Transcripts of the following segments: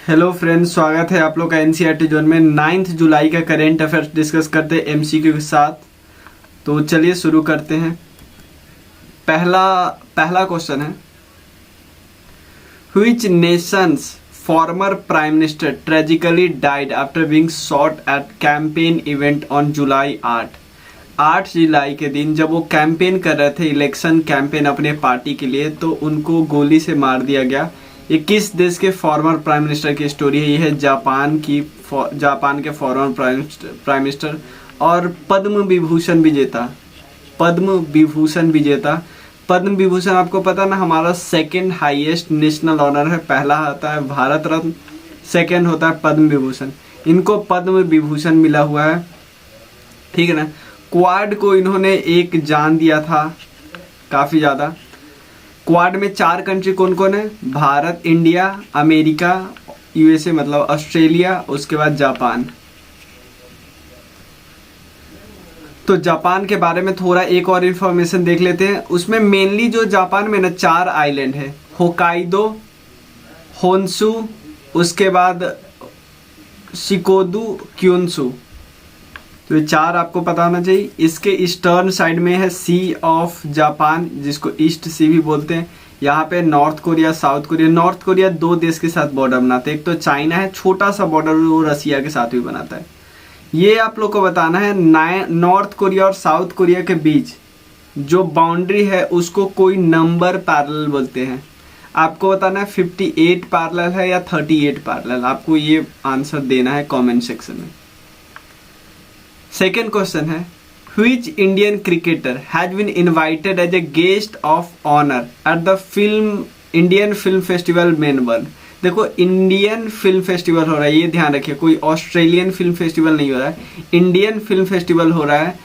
Hello friends, स्वागत है आप लोग का एनसीईआरटी जोन में। 9 जुलाई का करेंट अफेयर्स डिस्कस करते हैं एमसीक्यू के साथ। तो चलिए शुरू करते हैं। पहला क्वेश्चन है, which Nations former prime minister tragically died after being shot at campaign event on July 8 जुलाई के दिन जब वो कैंपेन कर रहे थे, इलेक्शन कैंपेन अपने पार्टी के लिए, तो उनको गोली से मार दिया गया। ये किस देश के फॉर्मर प्राइम मिनिस्टर की स्टोरी है? ये है जापान के फॉर्मर प्राइम मिनिस्टर और पद्म विभूषण विजेता। पद्म विभूषण आपको पता ना, हमारा सेकंड हाईएस्ट नेशनल ऑनर है। पहला होता है भारत रत्न, सेकंड होता है पद्म विभूषण। इनको पद्म विभूषण मिला हुआ है, ठीक है ना। क्वाड को इन्होंने एक जान दिया था काफी ज्यादा। क्वाड में 4 कंट्री कौन कौन है? भारत, इंडिया, अमेरिका, यूएसए मतलब ऑस्ट्रेलिया, उसके बाद जापान। तो जापान के बारे में थोड़ा एक और इंफॉर्मेशन देख लेते हैं। उसमें मेनली जो जापान में ना 4 आइलैंड है, होकाइडो, होन्शु, उसके बाद शिकोदू, क्योंशु। तो ये 4 आपको पता होना चाहिए। इसके ईस्टर्न साइड में है सी ऑफ जापान, जिसको ईस्ट सी भी बोलते हैं। यहाँ पे north Korea, south Korea. North Korea 2 देश के साथ बॉर्डर बनाते हैं, एक तो चाइना है, छोटा सा बॉर्डर वो रसिया के साथ भी बनाता है। ये आप लोग को बताना है, नॉर्थ कोरिया और साउथ कोरिया के बीच जो बाउंड्री है उसको कोई नंबर पैरेलल बोलते हैं। आपको बताना है 58 पैरेलल है या 38 पैरेलल। आपको ये आंसर देना है कॉमेंट सेक्शन में। सेकेंड क्वेश्चन है, which Indian cricketer has been invited as a guest of honour at the Indian film festival Melbourne. देखो, इंडियन फिल्म फेस्टिवल हो रहा है, ये ध्यान रखिए, कोई ऑस्ट्रेलियन फिल्म फेस्टिवल नहीं हो रहा है, इंडियन फिल्म फेस्टिवल हो रहा है।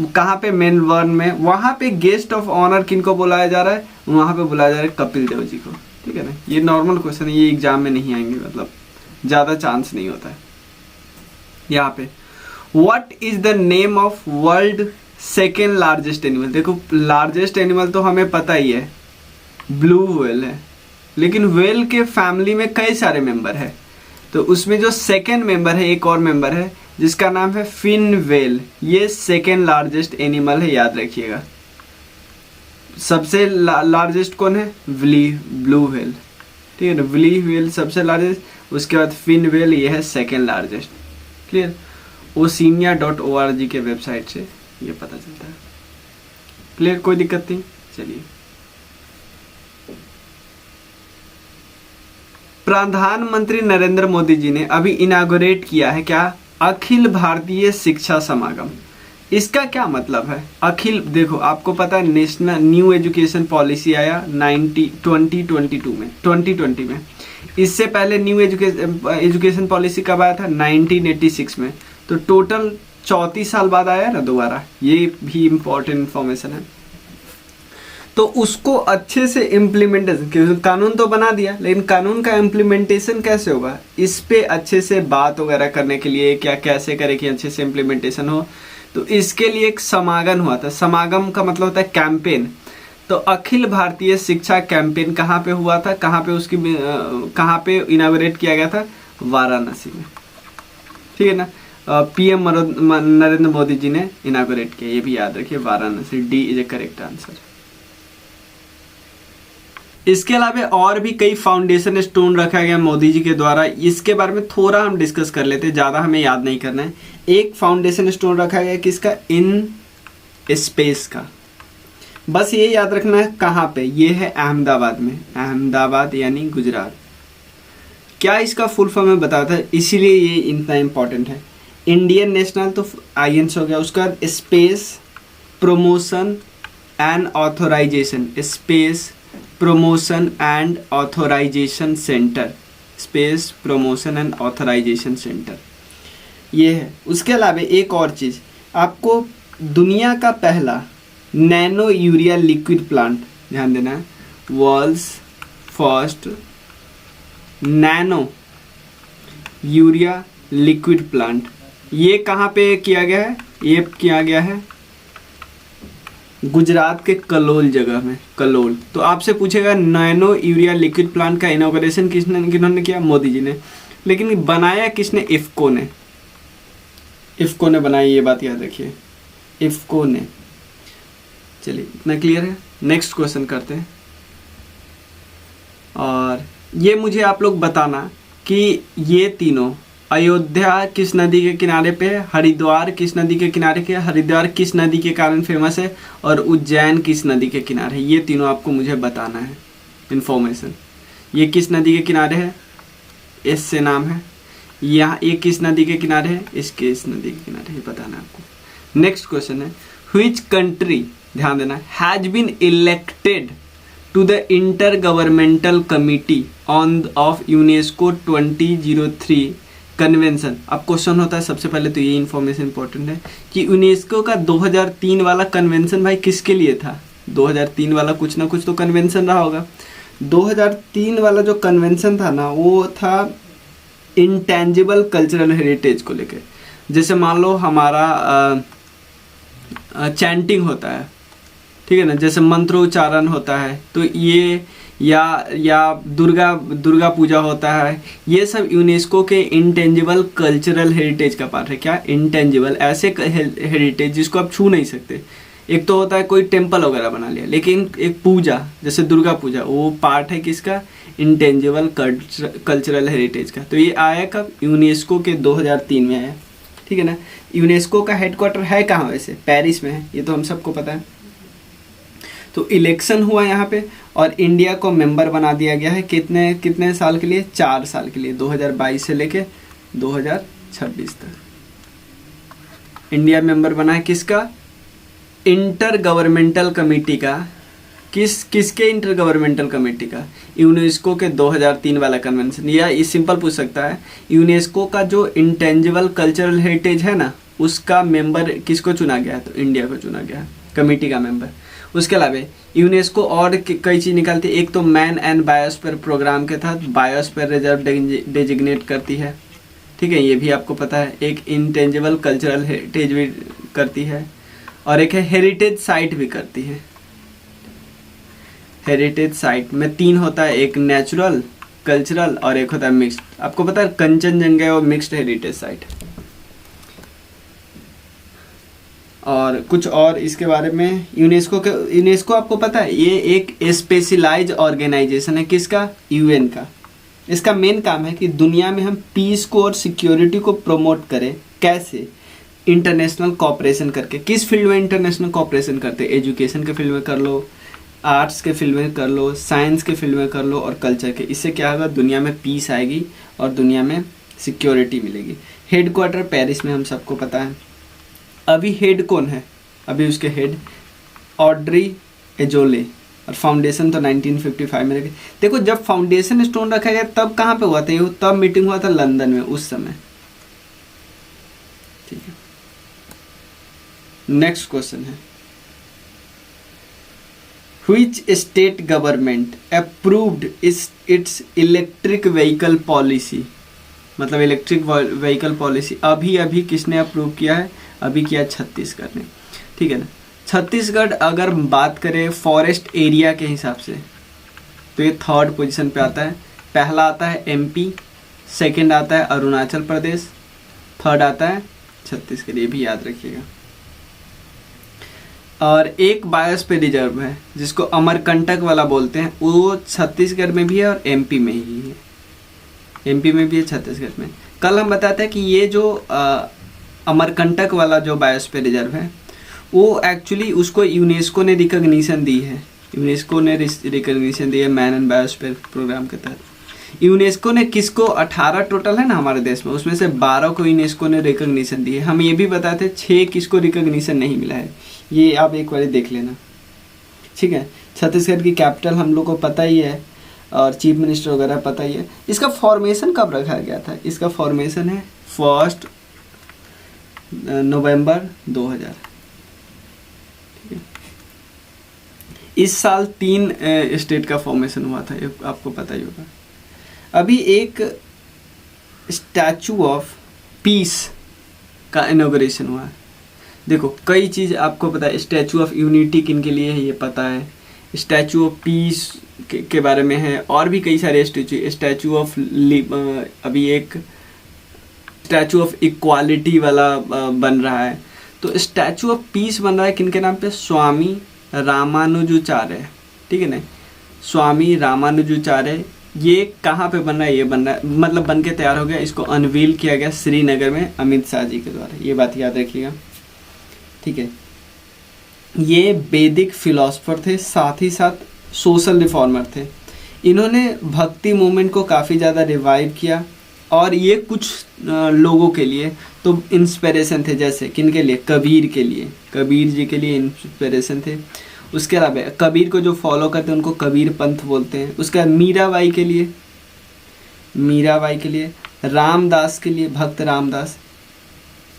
कहाँ पे? मेलबर्न में। वहां पे गेस्ट ऑफ ऑनर किनको बुलाया जा रहा है? वहां पे बुलाया जा रहा है कपिल देव जी को, ठीक है ना। ये नॉर्मल क्वेश्चन है, ये एग्जाम में नहीं आएंगे, मतलब ज्यादा चांस नहीं होता है। यहाँ पे What is the name of world second largest animal? देखो, लार्जेस्ट एनिमल तो हमें पता ही है, ब्लू व्हेल है, लेकिन व्हेल के फैमिली में कई सारे मेंबर है। तो उसमें जो सेकेंड मेंबर है, एक और मेंबर है जिसका नाम है फिन व्हेल। ये सेकेंड लार्जेस्ट एनिमल है, याद रखिएगा। सबसे लार्जेस्ट कौन है? ब्लू व्हेल, ठीक है ना। ब्लू व्हेल सबसे लार्जेस्ट, उसके बाद फिन व्हेल, ये है सेकेंड लार्जेस्ट। क्लियर? oceania.org के वेबसाइट से ये पता चलता है। क्लियर? कोई दिक्कत नहीं। चलिए, प्रधानमंत्री नरेंद्र मोदी जी ने अभी इनागोरेट किया है क्या? अखिल भारतीय शिक्षा समागम। इसका क्या मतलब है? अखिल, देखो आपको पता है नेशनल न्यू एजुकेशन पॉलिसी आया 2020 में। इससे पहले न्यू एजुकेशन पॉलिसी कब आया था? 1986 में। तो टोटल 34 साल बाद आया ना दोबारा। ये भी इंपॉर्टेंट इंफॉर्मेशन है। तो उसको अच्छे से इम्प्लीमेंटेशन, कानून तो बना दिया, लेकिन कानून का इम्प्लीमेंटेशन कैसे होगा, इस पे अच्छे से बात वगैरह करने के लिए क्या कैसे करें कि अच्छे से इम्प्लीमेंटेशन हो। तो इसके लिए एक समागम हुआ था। समागम का मतलब होता है कैंपेन। तो अखिल भारतीय शिक्षा कैंपेन कहाँ पे हुआ था? कहाँ पे इनॉग्रेट किया गया था? वाराणसी में, ठीक है ना। पीएम नरेंद्र मोदी जी ने इनॉग्रेट किया, ये भी याद रखिए, Varanasi. D is A correct answer. इसके अलावा और भी कई फाउंडेशन स्टोन रखा गया मोदी जी के द्वारा। इसके बारे में थोड़ा हम डिस्कस कर लेते हैं, ज्यादा हमें याद नहीं करना है। एक फाउंडेशन स्टोन रखा गया किसका? इन स्पेस का। बस ये याद रखना है कहाँ पे, ये है अहमदाबाद में। अहमदाबाद यानी गुजरात। क्या इसका फुल फॉर्म में बताया था, इसीलिए ये इतना इंपॉर्टेंट है। इंडियन नेशनल तो आईएनसी हो गया, उसका space promotion and authorisation, space promotion and authorisation centre, space promotion and authorisation centre, ये है। उसके अलावा एक और चीज़ आपको, दुनिया का पहला नैनो यूरिया लिक्विड प्लांट, ध्यान देना है, world's first nano urea liquid plant, ये कहाँ पे किया गया है? ये किया गया है गुजरात के कलोल जगह में, कलोल। तो आपसे पूछेगा नैनो यूरिया लिक्विड प्लांट का इनॉग्रेशन किन्होंने किया? मोदी जी ने। लेकिन बनाया किसने? इफ्को ने। इफ्को ने बनाई, ये बात याद रखिए, इफ्को ने। चलिए इतना क्लियर है। नेक्स्ट क्वेश्चन करते हैं। और ये मुझे आप लोग बताना कि ये तीनों, अयोध्या किस नदी के किनारे पे है, हरिद्वार किस नदी के किनारे पे है, हरिद्वार किस नदी के कारण फेमस है, और उज्जैन किस नदी के किनारे है, ये तीनों आपको मुझे बताना है इन्फॉर्मेशन। ये किस नदी के किनारे है? एस से नाम है। यहाँ ये किस नदी के किनारे है? इसके इस नदी के किनारे, ये बताना है आपको। नेक्स्ट क्वेश्चन है, व्हिच कंट्री, ध्यान देना, has been elected to the inter governmental committee on of UNESCO 2003 convention. अब क्वेश्चन होता है सबसे पहले तो ये इन्फॉर्मेशन इंपॉर्टेंट है कि यूनेस्को का 2003 वाला कन्वेंशन भाई किसके लिए था? 2003 वाला कुछ ना कुछ तो कन्वेंशन रहा होगा। 2003 वाला जो कन्वेंशन था ना, वो था इंटेंजिबल कल्चरल हेरिटेज को लेकर। जैसे मान लो हमारा चैंटिंग होता है, ठीक है ना, जैसे मंत्रोच्चारण होता है, तो ये या दुर्गा पूजा होता है, ये सब यूनेस्को के इंटेंजिबल कल्चरल हेरिटेज का पार्ट है। क्या? इंटेंजिबल, ऐसे हेरिटेज जिसको आप छू नहीं सकते। एक तो होता है कोई टेम्पल वगैरह बना लिया, लेकिन एक पूजा जैसे दुर्गा पूजा, वो पार्ट है किसका? इंटेंजिबल कल्चरल हेरिटेज का। तो ये आया कब? यूनेस्को के 2003 में आया, ठीक है ना। यूनेस्को का हेडक्वार्टर है कहाँ वैसे? पेरिस में है, ये तो हम सबको पता है। तो इलेक्शन हुआ यहाँ पे और इंडिया को मेंबर बना दिया गया है। कितने साल के लिए? 4 साल के लिए, 2022 से लेके 2026 तक इंडिया मेंबर बना है। किसका? इंटर गवर्नमेंटल कमेटी का। किसके इंटर गवर्नमेंटल कमेटी का? यूनेस्को के 2003 वाला कन्वेंशन। या ये सिंपल पूछ सकता है, यूनेस्को का जो इंटेंजिबल कल्चरल हेरिटेज है ना, उसका मेंबर किसको चुना गया है? तो इंडिया को चुना गया है कमेटी का मेंबर। उसके अलावा यूनेस्को और कई चीज़ निकालती है। एक तो मैन एंड बायोस्फीयर प्रोग्राम के तहत बायोस्फीयर रिजर्व डेजिग्नेट करती है, ठीक है, ये भी आपको पता है। एक इंटेंजिबल कल्चरल हेरिटेज भी करती है, और एक है हेरिटेज साइट भी करती है। हेरिटेज साइट में 3 होता है, एक नेचुरल, कल्चरल और एक होता है मिक्स्ड। आपको पता है कंचनजंगा और मिक्स्ड हेरिटेज साइट। और कुछ और इसके बारे में, यूनेस्को आपको पता है ये एक स्पेशलाइज ऑर्गेनाइजेशन है। किसका? यूएन का। इसका मेन काम है कि दुनिया में हम पीस को और सिक्योरिटी को प्रमोट करें। कैसे? इंटरनेशनल कॉपरेशन करके। किस फील्ड में इंटरनेशनल कॉपरेशन करते हैं? एजुकेशन के फील्ड में कर लो, आर्ट्स के फील्ड में कर लो, साइंस के फील्ड में कर लो और कल्चर के। इससे क्या होगा? दुनिया में पीस आएगी और दुनिया में सिक्योरिटी मिलेगी। हेडक्वार्टर पेरिस में, हम सबको पता है। अभी हेड कौन है? अभी उसके हेड ऑड्री एजोले, और फाउंडेशन तो 1955 में रखे। देखो जब फाउंडेशन स्टोन रखा गया तब कहाँ पे हुआ था ये? तब मीटिंग हुआ था लंदन में उस समय, ठीक है। नेक्स्ट क्वेश्चन है, which state government approved it's electric vehicle policy? मतलब इलेक्ट्रिक व्हीकल पॉलिसी अभी किसने अप्रूव किया है? अभी किया छत्तीसगढ़ ने, ठीक है ना। छत्तीसगढ़ अगर बात करें फॉरेस्ट एरिया के हिसाब से तो ये 3rd पोजीशन पे आता है। पहला आता है एमपी, सेकंड आता है अरुणाचल प्रदेश, 3rd आता है छत्तीसगढ़, ये भी याद रखिएगा। और एक बायोस्फीयर रिजर्व है जिसको अमरकंटक वाला बोलते हैं, वो छत्तीसगढ़ में भी है और एमपी में ही है। एमपी में भी है, छत्तीसगढ़ में। कल हम बताते हैं कि ये जो अमरकंटक वाला जो बायोस्फीयर रिजर्व है वो एक्चुअली उसको यूनेस्को ने रिकॉग्निशन दी है। यूनेस्को ने रिकॉग्निशन दी है मैन एंड बायोस्फीयर प्रोग्राम के तहत। यूनेस्को ने किसको, 18 टोटल है ना हमारे देश में, उसमें से 12 को यूनेस्को ने रिकॉग्निशन दी है। हम ये भी बताते 6 किसको रिकॉग्निशन नहीं मिला है, ये आप एक बार देख लेना, ठीक है। छत्तीसगढ़ की कैपिटल हम लोग को पता ही है और चीफ मिनिस्टर वगैरह पता ही है। इसका फॉर्मेशन कब रखा गया था? इसका फॉर्मेशन है 1 नवंबर 2000। इस साल 3 स्टेट का फॉर्मेशन हुआ था, ये आपको पता ही होगा। अभी एक स्टैचू ऑफ पीस का इनॉग्रेशन हुआ है। देखो कई चीज़ आपको पता है, स्टैचू ऑफ यूनिटी किन के लिए है ये पता है, स्टैचू ऑफ पीस के बारे में है, और भी कई सारे स्टैचू ऑफ अभी एक स्टैचू ऑफ इक्वालिटी वाला बन रहा है। तो स्टैचू ऑफ पीस बन रहा है किनके नाम पे, स्वामी रामानुजाचार्य, ठीक है ना, स्वामी रामानुजाचार्य। ये कहाँ पे बन रहा है, ये बन रहा है मतलब बन के तैयार हो गया, इसको अनवील किया गया श्रीनगर में अमित शाह जी के द्वारा, ये बात याद रखिएगा, ठीक है। ये वैदिक फिलोसफर थे, साथ ही साथ सोशल रिफॉर्मर थे। इन्होंने भक्ति मूवमेंट को काफ़ी ज़्यादा रिवाइव किया, और ये कुछ लोगों के लिए तो इंस्पिरेशन थे, जैसे किन के लिए, कबीर के लिए, कबीर जी के लिए इंस्पिरेशन थे। उसके अलावा कबीर को जो फॉलो करते हैं उनको कबीर पंथ बोलते हैं। उसके बाद मीराबाई के लिए, मीराबाई के लिए, रामदास के लिए, भक्त रामदास,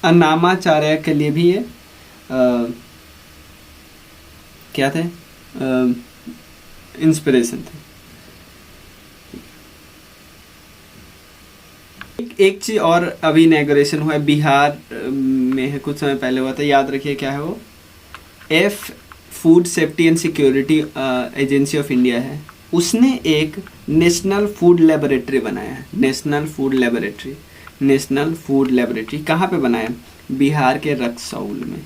अन्नामाचार्य के लिए भी ये क्या थे, इंस्पिरेशन थे। एक चीज और अभी इनॉग्रेशन हुआ है, बिहार में है, कुछ समय पहले हुआ था, याद रखिए क्या है वो, food safety and security agency of India है, उसने एक नेशनल फूड लेबोरेटरी बनाया है। National food laboratory, national food laboratory कहाँ पे बनाया, बिहार के रक्सौल में।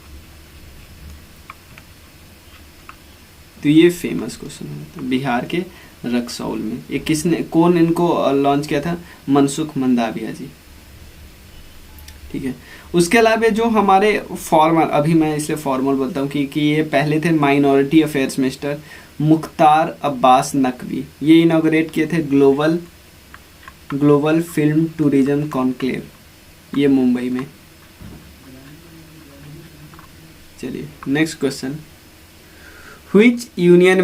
तो ये फेमस क्वेश्चन है, बिहार के रक्सौल में। ये किसने, कौन इनको लॉन्च किया था, मनसुख मंडाविया जी, ठीक है। उसके अलावा जो हमारे फॉर्मल, अभी मैं इसे फॉर्मल बोलता हूँ कि ये पहले थे minority affairs minister Mukhtar Abbas Naqvi. ये इनॉग्रेट किए थे ग्लोबल फिल्म टूरिज्म कॉन्क्लेव, ये मुंबई में। चलिए next question, which union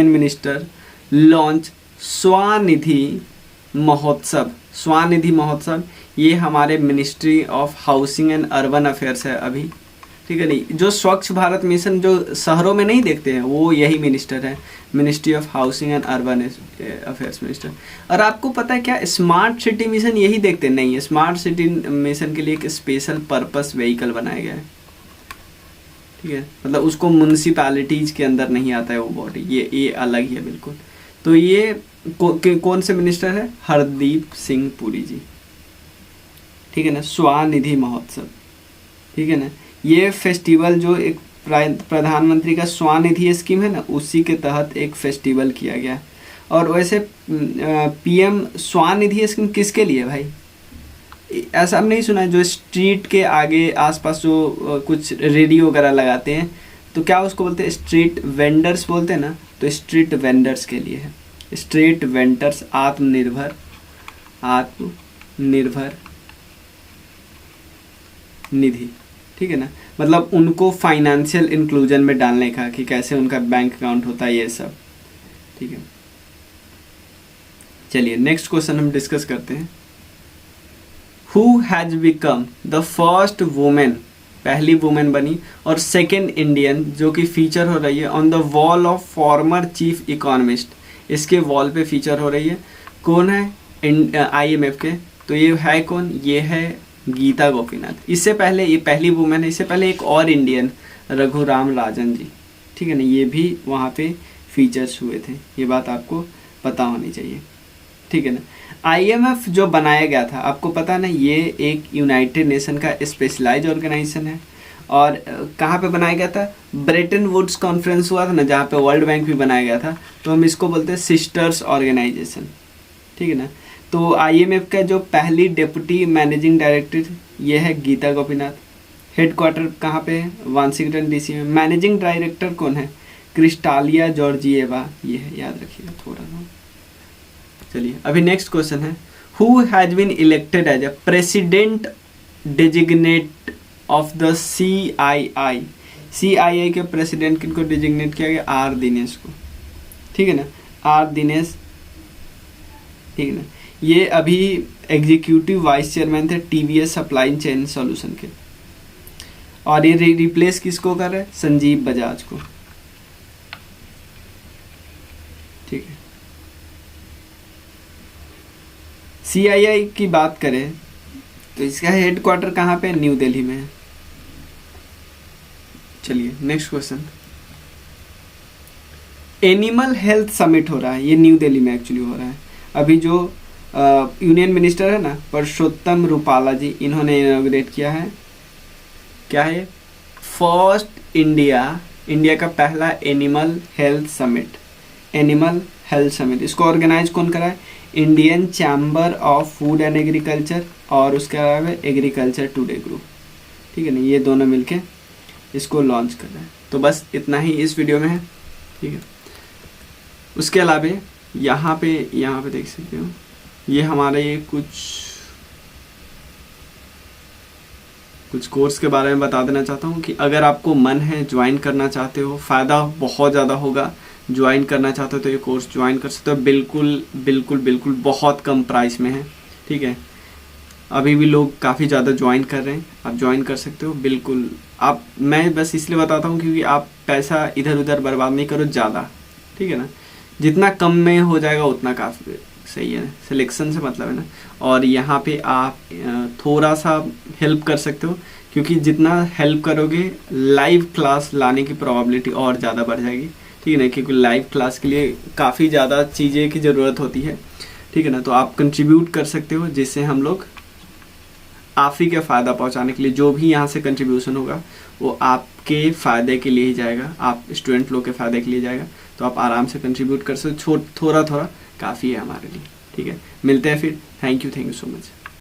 minister launch Svanidhi महोत्सव। स्वनिधि महोत्सव ये हमारे ministry of housing and urban affairs है अभी, ठीक है। नहीं, जो स्वच्छ भारत मिशन जो शहरों में नहीं देखते हैं वो यही मिनिस्टर है, ministry of housing and urban affairs minister. और आपको पता है क्या, स्मार्ट सिटी मिशन यही देखते नहीं है, स्मार्ट सिटी मिशन के लिए एक स्पेशल पर्पस व्हीकल बनाया गया है, ठीक है, मतलब उसको म्यूनसिपैलिटीज के अंदर नहीं आता है वो बॉडी, ये अलग ही है बिल्कुल। तो ये कौन से मिनिस्टर है, हरदीप सिंह पुरी जी, ठीक है ना, स्वनिधि महोत्सव, ठीक है ना। ये फेस्टिवल जो एक प्रधानमंत्री का स्वनिधि स्कीम है ना, उसी के तहत एक फेस्टिवल किया गया। और वैसे पीएम स्वनिधि स्कीम किसके लिए भाई, ऐसा हमने नहीं सुना है, जो स्ट्रीट के आगे आसपास जो कुछ रेडियो वगैरह लगाते हैं तो क्या उसको बोलते हैं, स्ट्रीट वेंडर्स बोलते हैं ना, तो स्ट्रीट वेंडर्स के लिए है। स्ट्रीट वेंडर्स आत्मनिर्भर निधि, ठीक है ना, मतलब उनको फाइनेंशियल इंक्लूजन में डालने का, कि कैसे उनका बैंक अकाउंट होता है ये सब, ठीक है। चलिए नेक्स्ट क्वेश्चन हम डिस्कस करते हैं। Who has become the first women, पहली वुमेन बनी और सेकेंड इंडियन जो कि फीचर हो रही है on the wall of former chief economist, इसके वॉल पे फीचर हो रही है, कौन है, IMF के, तो ये है कौन, ये है गीता गोपीनाथ। इससे पहले, ये पहली वुमेन है, इससे पहले एक और इंडियन रघुराम राजन जी, ठीक है ना, ये भी वहाँ पे फीचर्स हुए थे, ये बात आपको पता होनी चाहिए, ठीक है ना। IMF जो बनाया गया था आपको पता ना, ये एक यूनाइटेड नेशन का स्पेशलाइज ऑर्गेनाइजेशन है। और कहाँ पे बनाया गया था, ब्रेटन वुड्स कॉन्फ्रेंस हुआ था ना, जहाँ पे वर्ल्ड बैंक भी बनाया गया था, तो हम इसको बोलते हैं सिस्टर्स ऑर्गेनाइजेशन, ठीक है ना। तो IMF का जो पहली डिप्टी मैनेजिंग डायरेक्टर ये है गीता गोपीनाथ। हेडक्वार्टर कहाँ पे है, वाशिंगटन DC में। मैनेजिंग डायरेक्टर कौन है, क्रिस्टालिया जॉर्जिएवा, ये है, याद रखिएगा थोड़ा सा। चलिए अभी नेक्स्ट क्वेश्चन है, who has been elected as a president designate of the CII। CII के प्रेसिडेंट किनको डिजिग्नेट किया गया, R दिनेश को, ठीक है ना, R दिनेश, ठीक है ना। ये अभी एग्जीक्यूटिव वाइस चेयरमैन थे TVS सप्लाई चेन सॉल्यूशन के, और ये रिप्लेस किसको कर रहे हैं, संजीव बजाज को, ठीक है। CII की बात करें तो इसका हेड क्वार्टर कहाँ पे है? न्यू दिल्ली में है। चलिए next question. Animal health summit हो रहा है, ये न्यू दिल्ली में एक्चुअली हो रहा है। अभी जो यूनियन मिनिस्टर है ना परषोत्तम रूपाला जी, इन्होंने इनॉग्रेट किया है। क्या है? फर्स्ट इंडिया का पहला animal health summit. Animal health summit इसको ऑर्गेनाइज कौन करा है? Indian chamber of food and agriculture और उसके अलावा एग्रीकल्चर टुडे ग्रुप, ठीक है ना, ये दोनों मिलके इसको लॉन्च कर रहे हैं। तो बस इतना ही इस वीडियो में है, ठीक है। उसके अलावा यहाँ पे देख सकते हो, ये हमारे कुछ कोर्स के बारे में बता देना चाहता हूँ कि अगर आपको मन है ज्वाइन करना चाहते हो, फ़ायदा बहुत ज़्यादा होगा, ज्वाइन करना चाहते हो तो ये कोर्स ज्वाइन कर सकते हो। बिल्कुल बिल्कुल बिल्कुल बहुत कम प्राइस में है, ठीक है। अभी भी लोग काफ़ी ज़्यादा ज्वाइन कर रहे हैं, आप ज्वाइन कर सकते हो बिल्कुल। मैं बस इसलिए बताता हूँ क्योंकि आप पैसा इधर उधर बर्बाद नहीं करो ज़्यादा, ठीक है ना। जितना कम में हो जाएगा उतना काफ़ी सही है, सिलेक्शन से मतलब है ना। और यहाँ पे आप थोड़ा सा हेल्प कर सकते हो, क्योंकि जितना हेल्प करोगे लाइव क्लास लाने की प्रोबेबिलिटी और ज़्यादा बढ़ जाएगी, ठीक है ना। क्योंकि लाइव क्लास के लिए काफ़ी ज़्यादा चीज़ें की ज़रूरत होती है, ठीक है ना। तो आप कंट्रीब्यूट कर सकते हो, जिससे हम लोग आप ही का फ़ायदा पहुंचाने के लिए जो भी यहाँ से कंट्रीब्यूशन होगा वो आपके फ़ायदे के लिए ही जाएगा, आप स्टूडेंट लोग के फ़ायदे के लिए जाएगा। तो आप आराम से कंट्रीब्यूट कर सकते हो, थोड़ा थोड़ा काफ़ी है हमारे लिए, ठीक है। मिलते हैं फिर। Thank you so much.